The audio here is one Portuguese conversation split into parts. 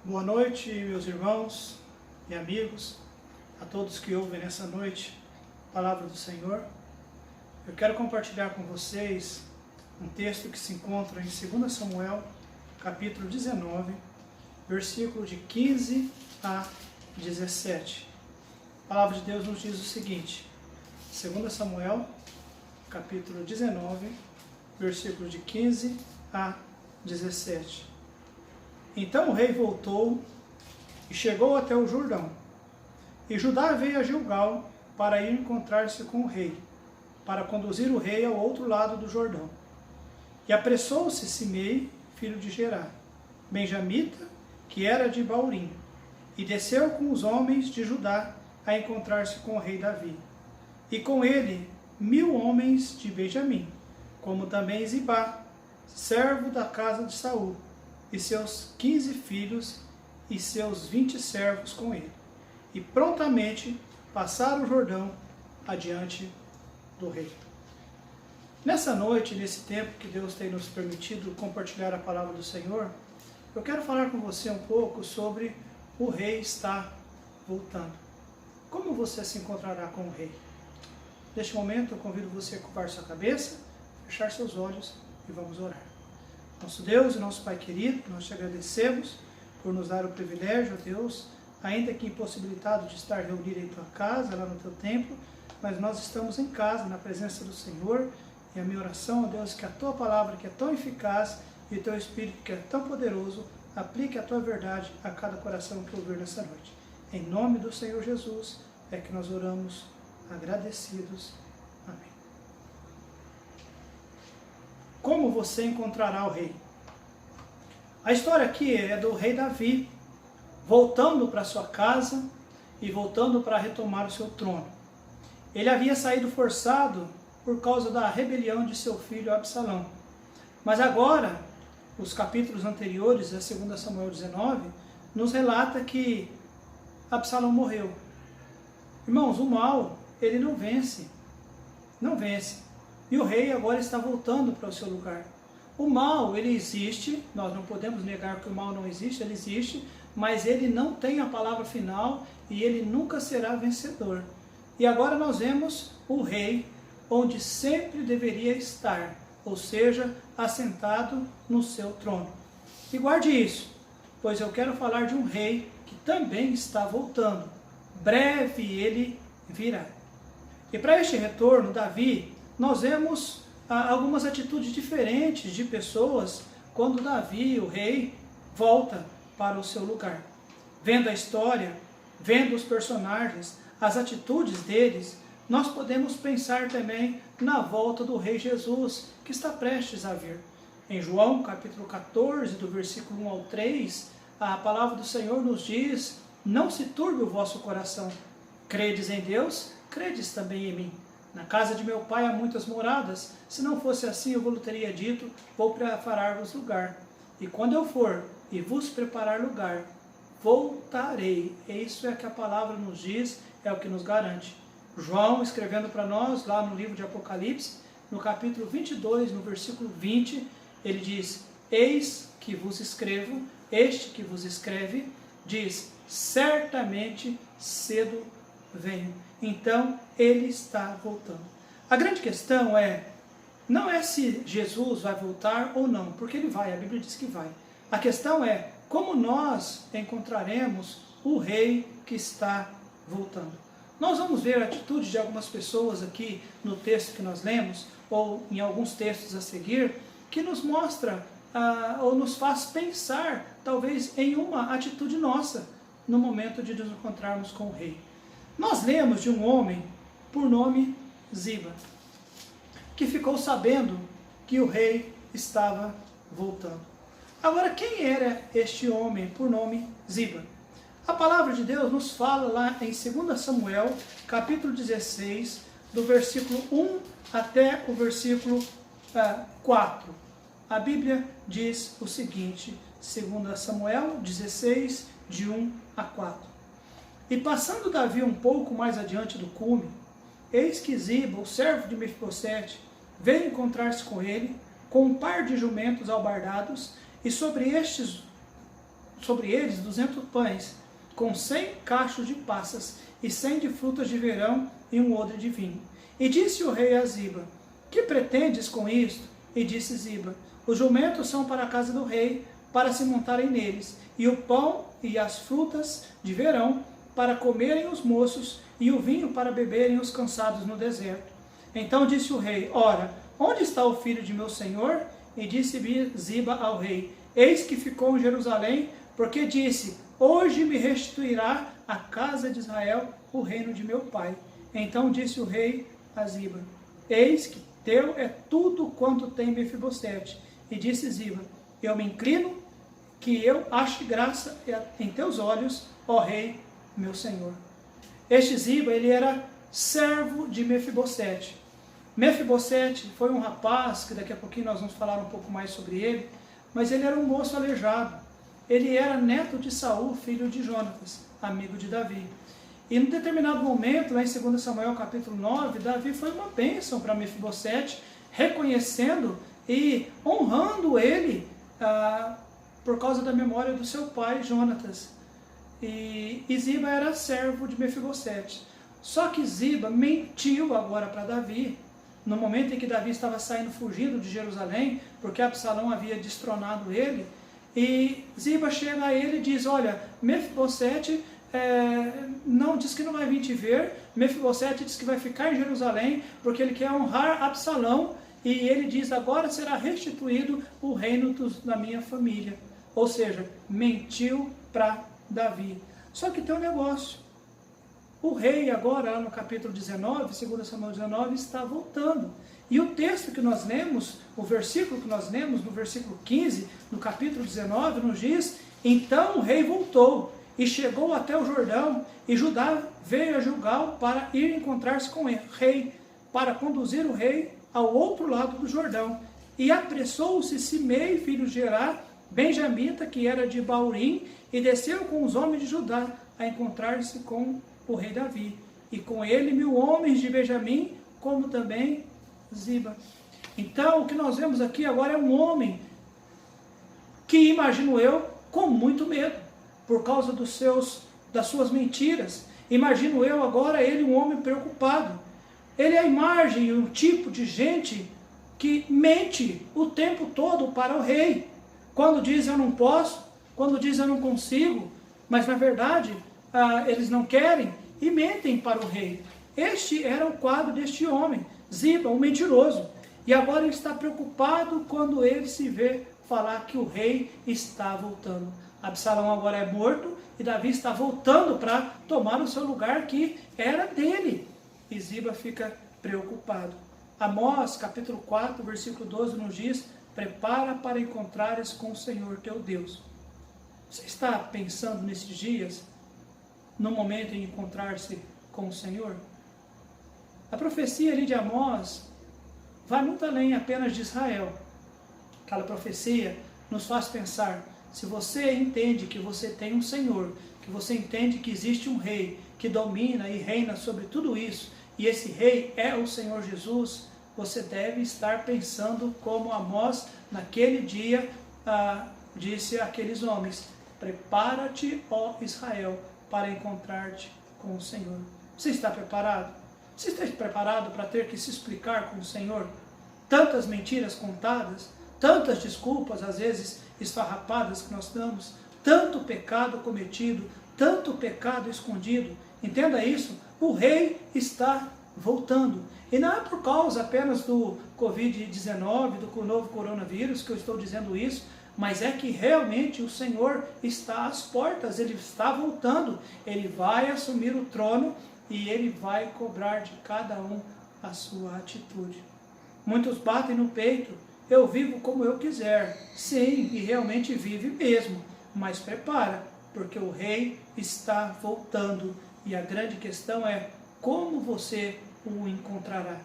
Boa noite, meus irmãos e amigos, a todos que ouvem nessa noite a palavra do Senhor. Eu quero compartilhar com vocês um texto que se encontra em 2 Samuel, capítulo 19, versículo de 15 a 17. A palavra de Deus nos diz o seguinte: 2 Samuel, capítulo 19, versículo de 15 a 17. Então o rei voltou e chegou até o Jordão. E Judá veio a Gilgal para ir encontrar-se com o rei, para conduzir o rei ao outro lado do Jordão. E apressou-se Simei, filho de Gerá, benjamita, que era de Baurim, e desceu com os homens de Judá a encontrar-se com o rei Davi. E com ele 1000 homens de Benjamim, como também Zibá, servo da casa de Saul, e seus 15 filhos e seus 20 servos com ele. E prontamente passaram o Jordão adiante do rei. Nessa noite, nesse tempo que Deus tem nos permitido compartilhar a palavra do Senhor, eu quero falar com você um pouco sobre o rei estar voltando. Como você se encontrará com o rei? Neste momento, eu convido você a curvar sua cabeça, fechar seus olhos e vamos orar. Nosso Deus e nosso Pai querido, nós te agradecemos por nos dar o privilégio, ó Deus, ainda que impossibilitado de estar reunido em tua casa, lá no teu templo, mas nós estamos em casa, na presença do Senhor, e a minha oração, ó Deus, que a tua palavra, que é tão eficaz, e o teu Espírito, que é tão poderoso, aplique a tua verdade a cada coração que ouvir nessa noite. Em nome do Senhor Jesus, é que nós oramos agradecidos. Amém. Como você encontrará o rei? A história aqui é do rei Davi, voltando para sua casa e voltando para retomar o seu trono. Ele havia saído forçado por causa da rebelião de seu filho Absalão. Mas agora, os capítulos anteriores, a 2 Samuel 19, nos relata que Absalão morreu. Irmãos, o mal, ele não vence. Não vence. E o rei agora está voltando para o seu lugar. O mal, ele existe, nós não podemos negar que o mal não existe, ele existe, mas ele não tem a palavra final e ele nunca será vencedor. E agora nós vemos o rei onde sempre deveria estar, ou seja, assentado no seu trono. E guarde isso, pois eu quero falar de um rei que também está voltando. Breve ele virá. E para este retorno, Davi, nós vemos algumas atitudes diferentes de pessoas quando Davi, o rei, volta para o seu lugar. Vendo a história, vendo os personagens, as atitudes deles, nós podemos pensar também na volta do rei Jesus, que está prestes a vir. Em João, capítulo 14, do versículo 1 ao 3, a palavra do Senhor nos diz: não se turbe o vosso coração. Credes em Deus, credes também em mim. Na casa de meu pai há muitas moradas. Se não fosse assim, eu vos teria dito: vou preparar-vos lugar. E quando eu for e vos preparar lugar, voltarei. E isso é que a palavra nos diz, é o que nos garante. João, escrevendo para nós, lá no livro de Apocalipse, no capítulo 22, no versículo 20, ele diz: eis que vos escrevo, este que vos escreve, diz: certamente cedo venho. Então, ele está voltando. A grande questão não é se Jesus vai voltar ou não, porque ele vai, a Bíblia diz que vai. A questão é como nós encontraremos o rei que está voltando. Nós vamos ver a atitude de algumas pessoas aqui no texto que nós lemos, ou em alguns textos a seguir, que nos mostra, ou nos faz pensar, talvez, em uma atitude nossa, no momento de nos encontrarmos com o rei. Nós lemos de um homem por nome Ziba, que ficou sabendo que o rei estava voltando. Agora, quem era este homem por nome Ziba? A palavra de Deus nos fala lá em 2 Samuel, capítulo 16, do versículo 1 até o versículo 4. A Bíblia diz o seguinte, 2 Samuel 16, de 1 a 4. E passando Davi um pouco mais adiante do cume, eis que Ziba, o servo de Mefibosete, veio encontrar-se com ele, com um par de jumentos albardados, e sobre estes sobre eles 200 pães, com 100 cachos de passas, e 100 de frutas de verão, e um odre de vinho. E disse o rei a Ziba: que pretendes com isto? E disse Ziba: os jumentos são para a casa do rei, para se montarem neles, e o pão e as frutas de verão, para comerem os moços, e o vinho para beberem os cansados no deserto. Então disse o rei: ora, onde está o filho de meu senhor? E disse Ziba ao rei: eis que ficou em Jerusalém, porque disse: hoje me restituirá a casa de Israel o reino de meu pai. Então disse o rei a Ziba: eis que teu é tudo quanto tem Mefibosete. E disse Ziba: eu me inclino, que eu ache graça em teus olhos, ó rei, meu senhor. Este Ziba, ele era servo de Mefibosete. Mefibosete foi um rapaz, que daqui a pouquinho nós vamos falar um pouco mais sobre ele, mas ele era um moço aleijado. Ele era neto de Saul, filho de Jonatas, amigo de Davi. E em determinado momento, lá em 2 Samuel capítulo 9, Davi foi uma bênção para Mefibosete, reconhecendo e honrando ele por causa da memória do seu pai, Jonatas. E Ziba era servo de Mefibosete. Só que Ziba mentiu agora para Davi, no momento em que Davi estava saindo fugido de Jerusalém, porque Absalão havia destronado ele. E Ziba chega a ele e diz: olha, Mefibosete não diz que não vai vir te ver, Mefibosete diz que vai ficar em Jerusalém, porque ele quer honrar Absalão, e ele diz: agora será restituído o reino da minha família. Ou seja, mentiu para Davi. Só que tem um negócio. O rei agora, lá no capítulo 19, 2 Samuel 19, está voltando. E o texto que nós lemos, o versículo que nós lemos, no versículo 15, no capítulo 19, nos diz: então o rei voltou e chegou até o Jordão, e Judá veio a Gilgal para ir encontrar-se com o rei, para conduzir o rei ao outro lado do Jordão. E apressou-se Simei, filho de Gerá, benjamita, que era de Baurim, e desceu com os homens de Judá a encontrar-se com o rei Davi, e com ele 1000 homens de Benjamim, como também Ziba. Então, o que nós vemos aqui agora é um homem que, imagino eu, com muito medo, por causa das suas mentiras. Imagino eu agora ele um homem preocupado. Ele é a imagem e um tipo de gente que mente o tempo todo para o rei. Quando diz eu não posso, quando diz eu não consigo, mas na verdade eles não querem e mentem para o rei. Este era o quadro deste homem, Ziba, um mentiroso. E agora ele está preocupado quando ele se vê falar que o rei está voltando. Absalão agora é morto e Davi está voltando para tomar o seu lugar que era dele. E Ziba fica preocupado. Amós, capítulo 4, versículo 12, nos diz: prepara para encontrares com o Senhor teu Deus. Você está pensando nesses dias, no momento em encontrar-se com o Senhor? A profecia ali de Amós vai muito além apenas de Israel. Aquela profecia nos faz pensar: se você entende que você tem um Senhor, que você entende que existe um rei que domina e reina sobre tudo isso, e esse rei é o Senhor Jesus, você deve estar pensando como Amós naquele dia disse àqueles homens: prepara-te, ó Israel, para encontrar-te com o Senhor. Você está preparado? Você está preparado para ter que se explicar com o Senhor? Tantas mentiras contadas, tantas desculpas, às vezes esfarrapadas que nós damos, tanto pecado cometido, tanto pecado escondido. Entenda isso, o rei está voltando. E não é por causa apenas do Covid-19, do novo coronavírus que eu estou dizendo isso, mas é que realmente o Senhor está às portas, Ele está voltando, Ele vai assumir o trono e Ele vai cobrar de cada um a sua atitude. Muitos batem no peito: eu vivo como eu quiser. Sim, e realmente vive mesmo, mas prepara, porque o rei está voltando e a grande questão é como você o encontrará.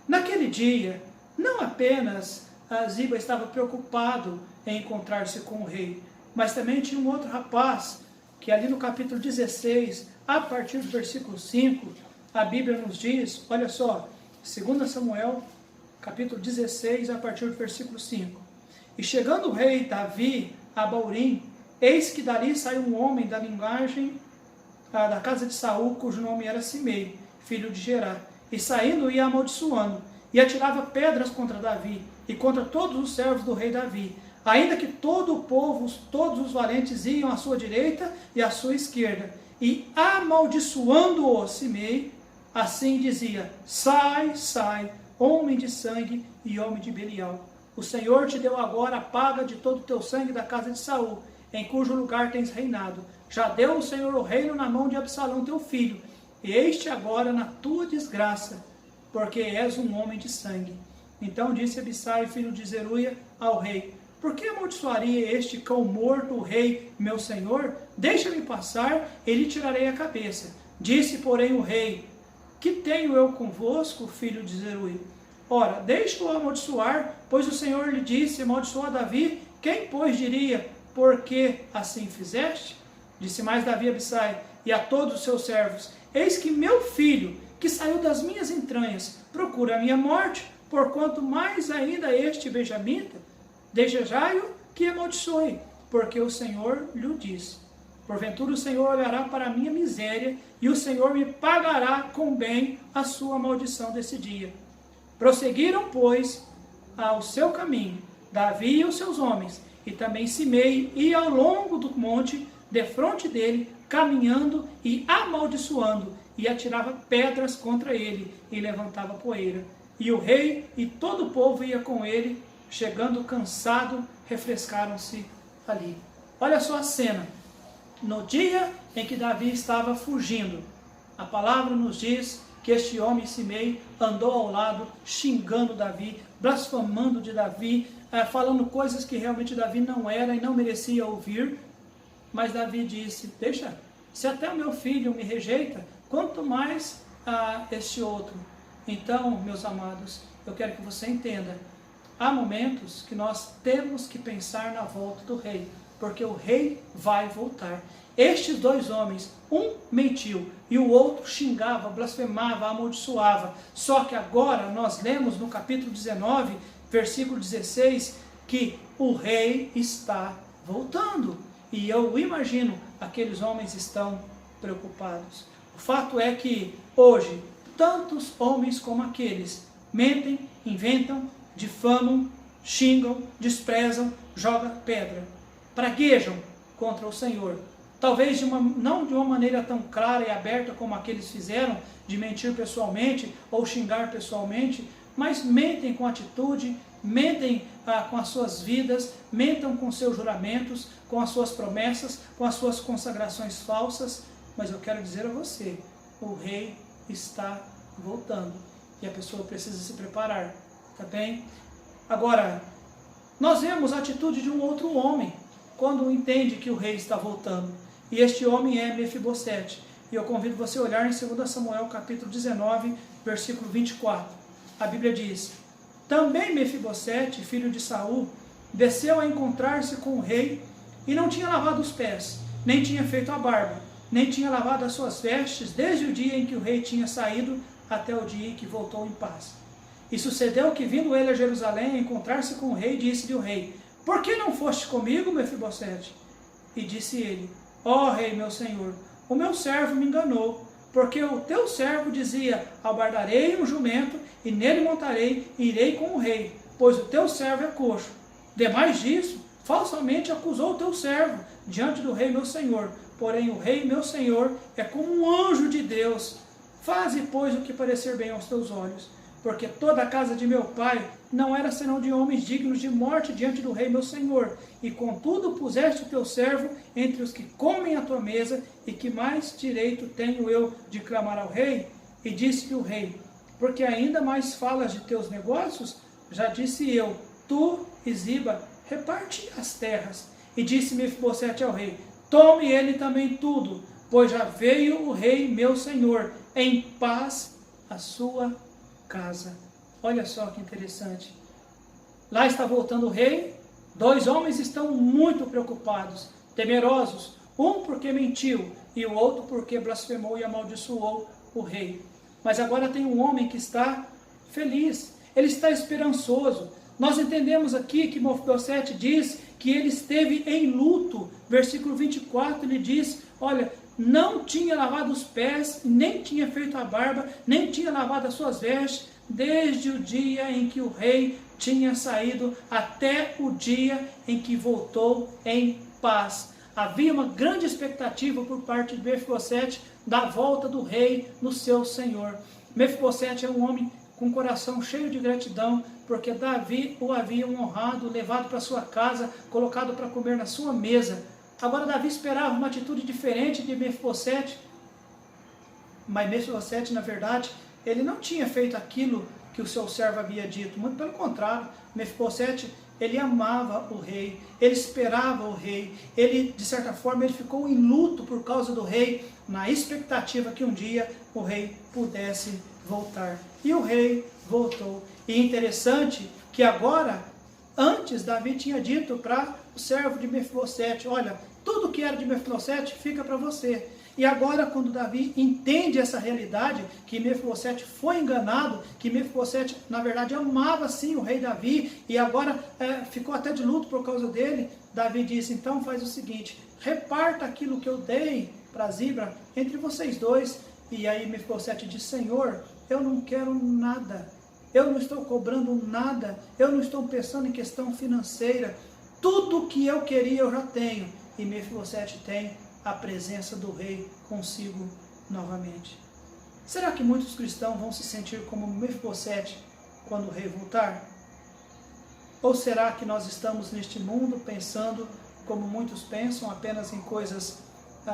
Naquele dia, não apenas Ziba estava preocupado em encontrar-se com o rei, mas também tinha um outro rapaz, que ali no capítulo 16, a partir do versículo 5, a Bíblia nos diz, olha só, 2 Samuel, capítulo 16, a partir do versículo 5. E chegando o rei Davi a Baurim, Eis que dali saiu um homem da linhagem da casa de Saul, cujo nome era Simei, filho de Gerá, e saindo ia amaldiçoando, e atirava pedras contra Davi, e contra todos os servos do rei Davi, ainda que todo o povo, todos os valentes iam à sua direita e à sua esquerda, e amaldiçoando-o Simei, assim dizia: sai, sai, homem de sangue e homem de Belial. O Senhor te deu agora a paga de todo o teu sangue da casa de Saul, em cujo lugar tens reinado. Já deu o Senhor o reino na mão de Absalão teu filho, e eis-te agora na tua desgraça, porque és um homem de sangue. Então disse Abissai, filho de Zeruia, ao rei: por que amaldiçoaria este cão morto o rei, meu senhor? Deixa-me passar, e lhe tirarei a cabeça. Disse, porém, o rei: que tenho eu convosco, filho de Zeruia? Ora, deixa-o amaldiçoar, pois o Senhor lhe disse: amaldiçoa Davi. Quem, pois, diria: por que assim fizeste? Disse mais Davi a Abissai e a todos os seus servos: eis que meu filho, que saiu das minhas entranhas, procura a minha morte, porquanto mais ainda este benjamita, desejai-o que amaldiçoe, porque o Senhor lhe disse. Porventura o Senhor olhará para a minha miséria, e o Senhor me pagará com bem a sua maldição desse dia. Prosseguiram, pois, ao seu caminho, Davi e os seus homens, e também Simei ia ao longo do monte, defronte dele, caminhando e amaldiçoando, e atirava pedras contra ele, e levantava poeira. E o rei e todo o povo ia com ele, chegando cansado, refrescaram-se ali. Olha só a cena. No dia em que Davi estava fugindo, a palavra nos diz que este homem, Simei, andou ao lado, xingando Davi, blasfemando de Davi, falando coisas que realmente Davi não era e não merecia ouvir. Mas Davi disse: deixa, se até o meu filho me rejeita, quanto mais este outro. Então, meus amados, eu quero que você entenda, há momentos que nós temos que pensar na volta do rei, porque o rei vai voltar. Estes dois homens, um mentiu e o outro xingava, blasfemava, amaldiçoava. Só que agora nós lemos no capítulo 19, versículo 16, que o rei está voltando. E eu imagino, aqueles homens estão preocupados. O fato é que hoje, tantos homens como aqueles mentem, inventam, difamam, xingam, desprezam, jogam pedra, praguejam contra o Senhor. Talvez não de uma maneira tão clara e aberta como aqueles fizeram, de mentir pessoalmente ou xingar pessoalmente, mas mentem com atitude, mentem com as suas vidas, mentam com seus juramentos, com as suas promessas, com as suas consagrações falsas. Mas eu quero dizer a você, o rei está voltando e a pessoa precisa se preparar, tá bem? Agora, nós vemos a atitude de um outro homem quando entende que o rei está voltando, e este homem é Mefibosete. E eu convido você a olhar em 2 Samuel capítulo 19, versículo 24. A Bíblia diz: também Mefibosete, filho de Saul, desceu a encontrar-se com o rei, e não tinha lavado os pés, nem tinha feito a barba, nem tinha lavado as suas vestes, desde o dia em que o rei tinha saído até o dia em que voltou em paz. E sucedeu que, vindo ele a Jerusalém a encontrar-se com o rei, disse-lhe o rei: por que não foste comigo, Mefibosete? E disse ele: ó rei, meu senhor, o meu servo me enganou, porque o teu servo dizia: albardarei um jumento, e nele montarei, e irei com o rei, pois o teu servo é coxo. Demais disso, falsamente acusou o teu servo diante do rei, meu senhor. Porém o rei, meu senhor, é como um anjo de Deus. Faze, pois, o que parecer bem aos teus olhos. Porque toda a casa de meu pai não era senão de homens dignos de morte diante do rei, meu senhor. E contudo puseste o teu servo entre os que comem à tua mesa, e que mais direito tenho eu de clamar ao rei? E disse-lhe o rei: porque ainda mais falas de teus negócios? Já disse eu: tu e Ziba, reparte as terras. E disse Mefibosete ao rei: tome ele também tudo, pois já veio o rei, meu senhor, em paz à sua casa. Olha só que interessante. Lá está voltando o rei. Dois homens estão muito preocupados, temerosos. Um porque mentiu e o outro porque blasfemou e amaldiçoou o rei. Mas agora tem um homem que está feliz. Ele está esperançoso. Nós entendemos aqui que Mefibosete diz que ele esteve em luto. Versículo 24, ele diz, olha, não tinha lavado os pés, nem tinha feito a barba, nem tinha lavado as suas vestes, desde o dia em que o rei tinha saído até o dia em que voltou em paz. Havia uma grande expectativa por parte de Mefibosete da volta do rei no seu senhor. Mefibosete é um homem com o coração cheio de gratidão, porque Davi o havia honrado, levado para sua casa, colocado para comer na sua mesa. Agora Davi esperava uma atitude diferente de Mefibosete, mas Mefibosete, na verdade, ele não tinha feito aquilo que o seu servo havia dito, muito pelo contrário. Mefibosete, ele amava o rei, ele esperava o rei, ele, de certa forma, ele ficou em luto por causa do rei, na expectativa que um dia o rei pudesse voltar. E o rei voltou. E interessante que agora, antes Davi tinha dito para o servo de Mefibosete, olha, tudo que era de Mefibosete fica para você. E agora, quando Davi entende essa realidade, que Mefibosete foi enganado, que Mefibosete, na verdade, amava sim o rei Davi, e agora ficou até de luto por causa dele, Davi disse, então faz o seguinte, reparta aquilo que eu dei para Zibra entre vocês dois. E aí Mefibosete disse, Senhor, eu não quero nada, eu não estou cobrando nada, eu não estou pensando em questão financeira, tudo que eu queria eu já tenho. E Mefibosete tem a presença do rei consigo novamente. Será que muitos cristãos vão se sentir como Mefibosete quando o rei voltar? Ou será que nós estamos neste mundo pensando como muitos pensam, apenas em coisas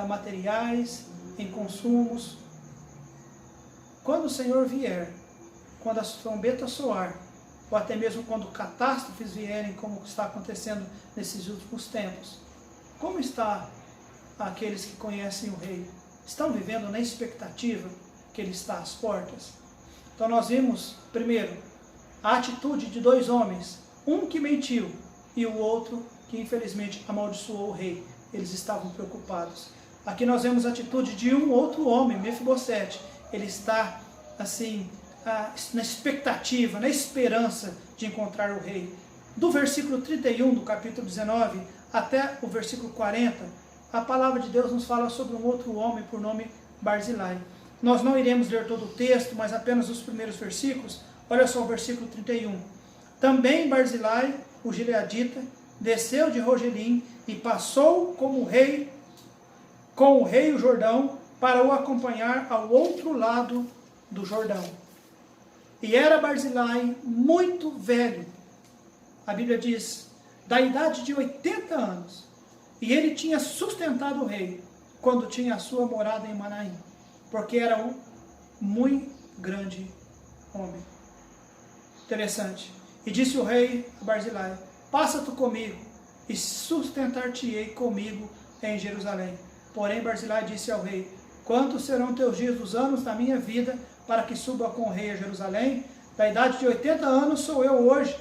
materiais, em consumos? Quando o Senhor vier, quando a trombeta soar, ou até mesmo quando catástrofes vierem, como está acontecendo nesses últimos tempos, como está aqueles que conhecem o rei? Estão vivendo na expectativa que ele está às portas? Então nós vimos, primeiro, a atitude de dois homens, um que mentiu e o outro que infelizmente amaldiçoou o rei. Eles estavam preocupados. Aqui nós vemos a atitude de um outro homem, Mefibosete. Ele está assim, na expectativa, na esperança de encontrar o rei. Do versículo 31 do capítulo 19 até o versículo 40, a palavra de Deus nos fala sobre um outro homem por nome Barzilai. Nós não iremos ler todo o texto, mas apenas os primeiros versículos. Olha só o versículo 31. Também Barzilai, o gileadita, desceu de Rogelim e passou com o rei o Jordão, para o acompanhar ao outro lado do Jordão. E era Barzilai muito velho. A Bíblia diz, da idade de 80 anos. E ele tinha sustentado o rei, quando tinha a sua morada em Manaim, porque era um muito grande homem. Interessante. E disse o rei a Barzilai, passa tu comigo, e sustentar-te-ei comigo em Jerusalém. Porém Barzilai disse ao rei, quantos serão teus dias dos anos da minha vida, para que suba com o rei a Jerusalém? Da idade de 80 anos sou eu hoje.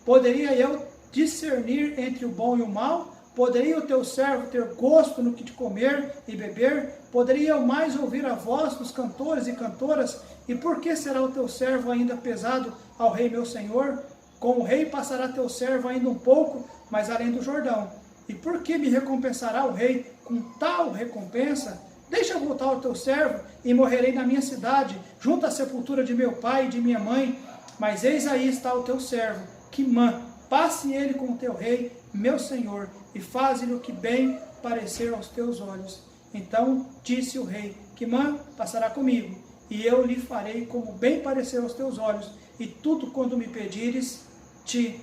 Poderia eu discernir entre o bom e o mal? Poderia o teu servo ter gosto no que de comer e beber? Poderia eu mais ouvir a voz dos cantores e cantoras? E por que será o teu servo ainda pesado ao rei meu senhor? Com o rei passará teu servo ainda um pouco, mas além do Jordão. E por que me recompensará o rei com tal recompensa? Deixa eu voltar ao teu servo, e morrerei na minha cidade, junto à sepultura de meu pai e de minha mãe. Mas eis aí está o teu servo, Quimã, passe ele com o teu rei, meu senhor, e faze-lhe o que bem parecer aos teus olhos. Então disse o rei, Quimã passará comigo, e eu lhe farei como bem parecer aos teus olhos, e tudo quando me pedires, te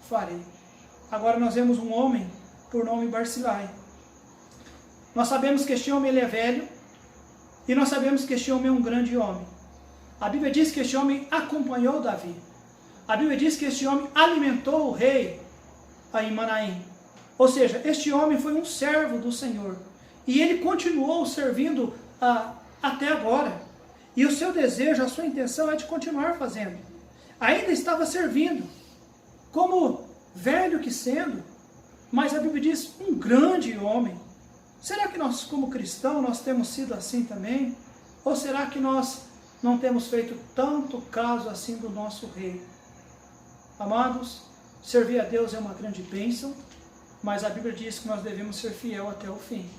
farei. Agora nós vemos um homem por nome Barzilai. Nós sabemos que este homem ele é velho, e nós sabemos que este homem é um grande homem. A Bíblia diz que este homem acompanhou Davi. A Bíblia diz que este homem alimentou o rei em Manaim. Ou seja, este homem foi um servo do Senhor. E ele continuou servindo até agora. E o seu desejo, a sua intenção é de continuar fazendo. Ainda estava servindo, como velho que sendo, mas a Bíblia diz um grande homem. Será que nós, como cristãos, nós temos sido assim também? Ou será que nós não temos feito tanto caso assim do nosso rei? Amados, Servir a Deus é uma grande bênção, mas a Bíblia diz que nós devemos ser fiel até o fim.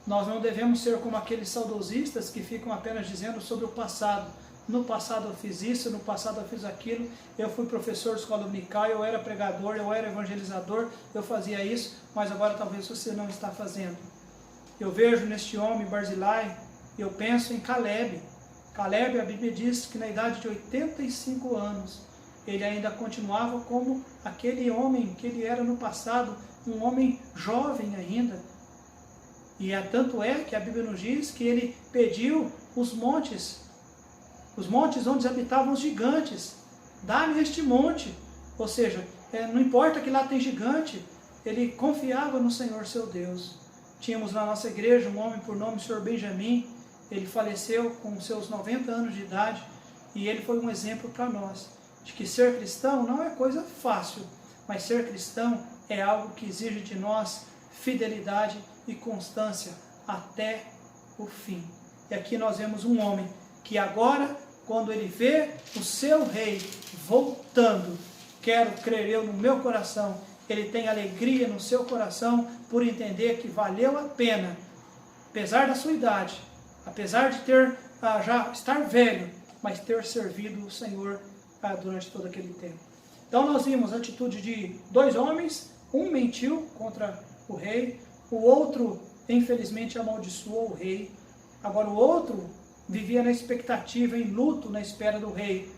Nós não devemos ser como aqueles saudosistas que ficam apenas dizendo sobre o passado. No passado eu fiz isso, no passado eu fiz aquilo, eu fui professor de escola dominical, eu era pregador, eu era evangelizador, eu fazia isso, mas agora talvez você não está fazendo. Eu vejo neste homem, Barzilai, eu penso em Caleb. Caleb, a Bíblia diz que na idade de 85 anos, ele ainda continuava como aquele homem que ele era no passado, um homem jovem ainda. E tanto é que a Bíblia nos diz que ele pediu os montes onde habitavam os gigantes, dá-me este monte. Ou seja, não importa que lá tem gigante, ele confiava no Senhor seu Deus. Tínhamos na nossa igreja um homem por nome Sr. Benjamin, ele faleceu com seus 90 anos de idade, e ele foi um exemplo para nós, de que ser cristão não é coisa fácil, mas ser cristão é algo que exige de nós fidelidade e constância até o fim. E aqui nós vemos um homem que agora, quando ele vê o seu rei voltando, quero crer eu no meu coração, ele tem alegria no seu coração por entender que valeu a pena, apesar da sua idade, apesar de ter já estar velho, mas ter servido o Senhor durante todo aquele tempo. Então nós vimos a atitude de dois homens, um mentiu contra o rei, o outro infelizmente amaldiçoou o rei, agora o outro vivia na expectativa, em luto, na espera do rei,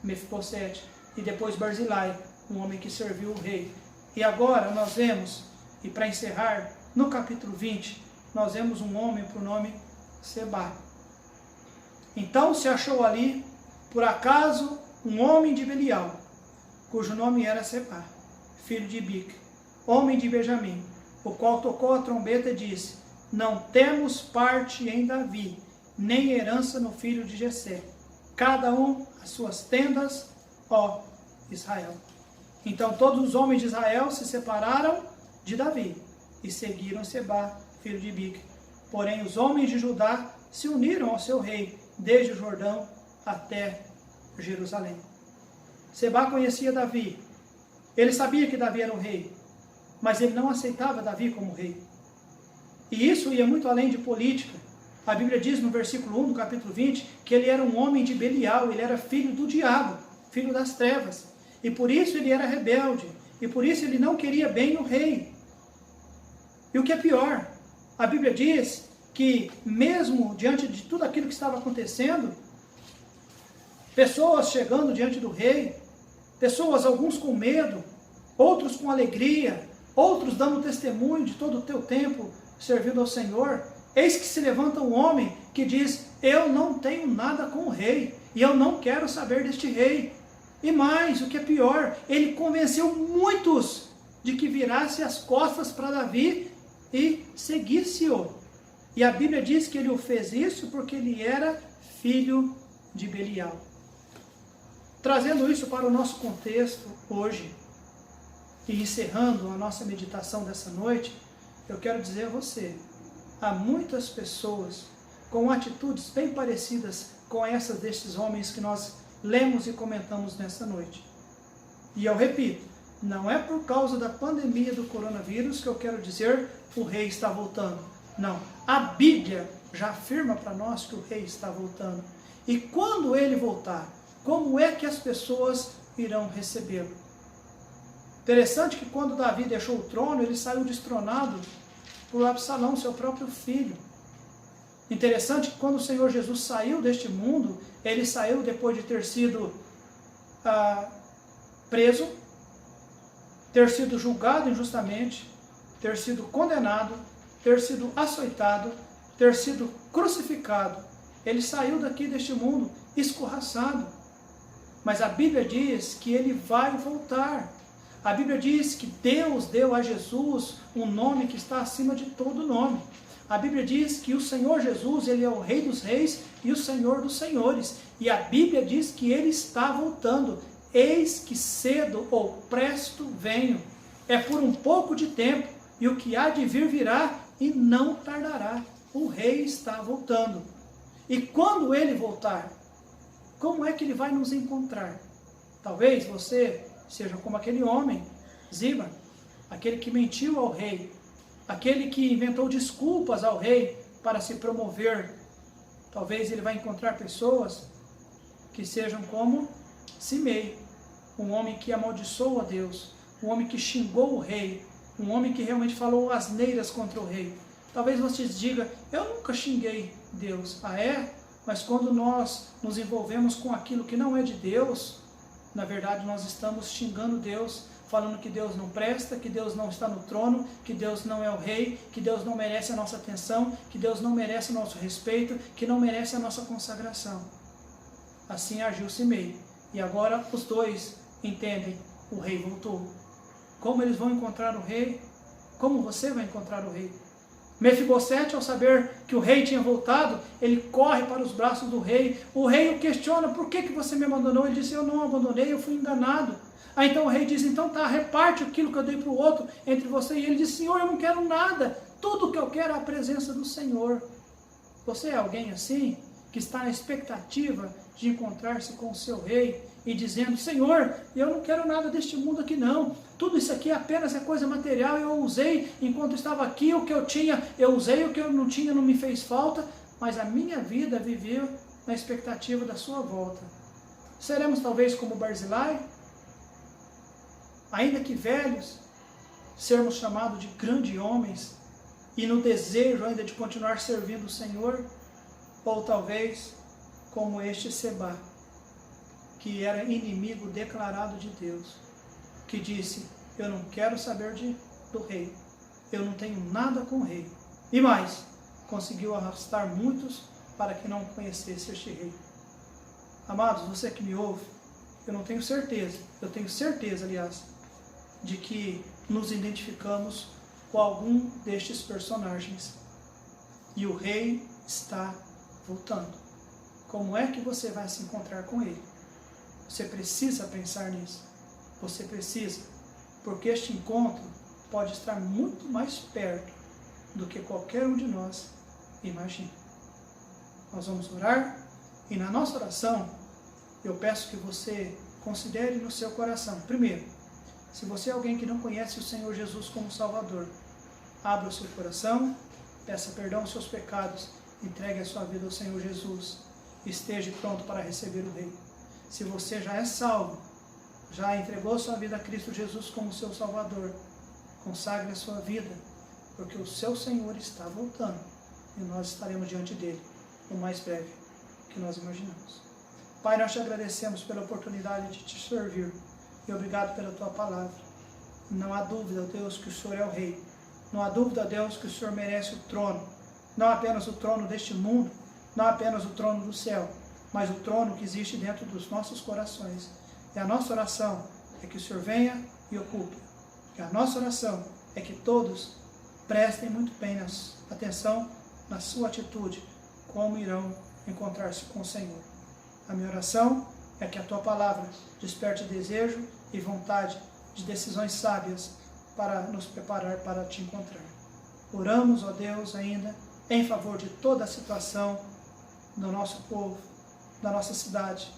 Mefibosete, e depois Barzilai, um homem que serviu o rei. E agora nós vemos, e para encerrar, no capítulo 20, nós vemos um homem por nome Seba. Então se achou ali, por acaso, um homem de Belial, cujo nome era Seba, filho de Bic, homem de Benjamim, o qual tocou a trombeta e disse: não temos parte em Davi, nem herança no filho de Jessé, cada um as suas tendas, ó Israel. Então todos os homens de Israel se separaram de Davi e seguiram Seba, filho de Bic. Porém os homens de Judá se uniram ao seu rei, desde o Jordão até Jerusalém. Seba conhecia Davi, ele sabia que Davi era o rei, mas ele não aceitava Davi como rei. E isso ia muito além de política. A Bíblia diz no versículo 1 do capítulo 20, que ele era um homem de Belial, ele era filho do diabo, filho das trevas. E por isso ele era rebelde, e por isso ele não queria bem o rei. E o que é pior, a Bíblia diz que mesmo diante de tudo aquilo que estava acontecendo, pessoas chegando diante do rei, pessoas, alguns com medo, outros com alegria, outros dando testemunho de todo o teu tempo servindo ao Senhor, eis que se levanta um homem que diz: eu não tenho nada com o rei, e eu não quero saber deste rei. E mais, o que é pior, ele convenceu muitos de que virasse as costas para Davi e seguisse-o. E a Bíblia diz que ele o fez isso porque ele era filho de Belial. Trazendo isso para o nosso contexto hoje, e encerrando a nossa meditação dessa noite, eu quero dizer a você, há muitas pessoas com atitudes bem parecidas com essas destes homens que nós lemos e comentamos nessa noite. E eu repito, não é por causa da pandemia do coronavírus que eu quero dizer o rei está voltando. Não, a Bíblia já afirma para nós que o rei está voltando. E quando ele voltar, como é que as pessoas irão recebê-lo? Interessante que quando Davi deixou o trono, ele saiu destronado por Absalão, seu próprio filho. Interessante que quando o Senhor Jesus saiu deste mundo, ele saiu depois de ter sido preso, ter sido julgado injustamente, ter sido condenado, ter sido açoitado, ter sido crucificado. Ele saiu daqui deste mundo escorraçado. Mas a Bíblia diz que ele vai voltar. A Bíblia diz que Deus deu a Jesus um nome que está acima de todo nome. A Bíblia diz que o Senhor Jesus, ele é o Rei dos Reis e o Senhor dos Senhores. E a Bíblia diz que ele está voltando. Eis que cedo ou presto venho. É por um pouco de tempo, e o que há de vir virá e não tardará. O Rei está voltando. E quando ele voltar, como é que ele vai nos encontrar? Talvez você seja como aquele homem, Ziba, aquele que mentiu ao rei, aquele que inventou desculpas ao rei para se promover. Talvez ele vai encontrar pessoas que sejam como Simei, um homem que amaldiçoou a Deus, um homem que xingou o rei, um homem que realmente falou asneiras contra o rei. Talvez você diga, eu nunca xinguei Deus. Ah, é? Mas quando nós nos envolvemos com aquilo que não é de Deus, na verdade nós estamos xingando Deus, falando que Deus não presta, que Deus não está no trono, que Deus não é o rei, que Deus não merece a nossa atenção, que Deus não merece o nosso respeito, que não merece a nossa consagração. Assim agiu Simei. E agora os dois entendem, o rei voltou. Como eles vão encontrar o rei? Como você vai encontrar o rei? Mefibosete, ao saber que o rei tinha voltado, ele corre para os braços do rei. O rei o questiona, por que você me abandonou? Ele disse, eu não abandonei, eu fui enganado. Aí então o rei diz, então tá, reparte aquilo que eu dei para o outro entre você. E ele diz, Senhor, eu não quero nada, tudo que eu quero é a presença do Senhor. Você é alguém assim, que está na expectativa de encontrar-se com o seu rei e dizendo, Senhor, eu não quero nada deste mundo aqui não, tudo isso aqui apenas é coisa material, eu usei enquanto estava aqui, o que eu tinha, eu usei, o que eu não tinha não me fez falta, mas a minha vida viveu na expectativa da sua volta. Seremos talvez como Barzilai, ainda que velhos, sermos chamados de grandes homens, e no desejo ainda de continuar servindo o Senhor, ou talvez como este Sebá, que era inimigo declarado de Deus, que disse, eu não quero saber do rei, eu não tenho nada com o rei. E mais, conseguiu arrastar muitos para que não conhecesse este rei. Amados, você que me ouve, eu não tenho certeza, eu tenho certeza, aliás, de que nos identificamos com algum destes personagens. E o rei está voltando. Como é que você vai se encontrar com ele? Você precisa pensar nisso. Você precisa, porque este encontro pode estar muito mais perto do que qualquer um de nós imagina. Nós vamos orar e na nossa oração eu peço que você considere no seu coração. Primeiro, se você é alguém que não conhece o Senhor Jesus como Salvador, abra o seu coração, peça perdão aos seus pecados, entregue a sua vida ao Senhor Jesus, esteja pronto para receber o Rei. Se você já é salvo, já entregou sua vida a Cristo Jesus como seu Salvador, consagre a sua vida, porque o seu Senhor está voltando e nós estaremos diante dele o mais breve que nós imaginamos. Pai, nós te agradecemos pela oportunidade de te servir e obrigado pela tua palavra. Não há dúvida, Deus, que o Senhor é o Rei. Não há dúvida, Deus, que o Senhor merece o trono. Não apenas o trono deste mundo, não apenas o trono do céu, mas o trono que existe dentro dos nossos corações. E a nossa oração é que o Senhor venha e ocupe. E a nossa oração é que todos prestem muito bem atenção na sua atitude, como irão encontrar-se com o Senhor. A minha oração é que a tua palavra desperte desejo e vontade de decisões sábias para nos preparar para te encontrar. Oramos, ó Deus, ainda em favor de toda a situação do nosso povo, da nossa cidade,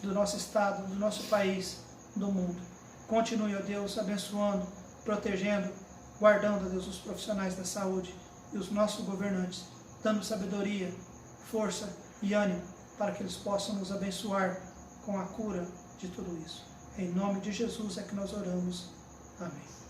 do nosso estado, do nosso país, do mundo. Continue, ó Deus, abençoando, protegendo, guardando, ó Deus, os profissionais da saúde e os nossos governantes, dando sabedoria, força e ânimo para que eles possam nos abençoar com a cura de tudo isso. Em nome de Jesus é que nós oramos. Amém.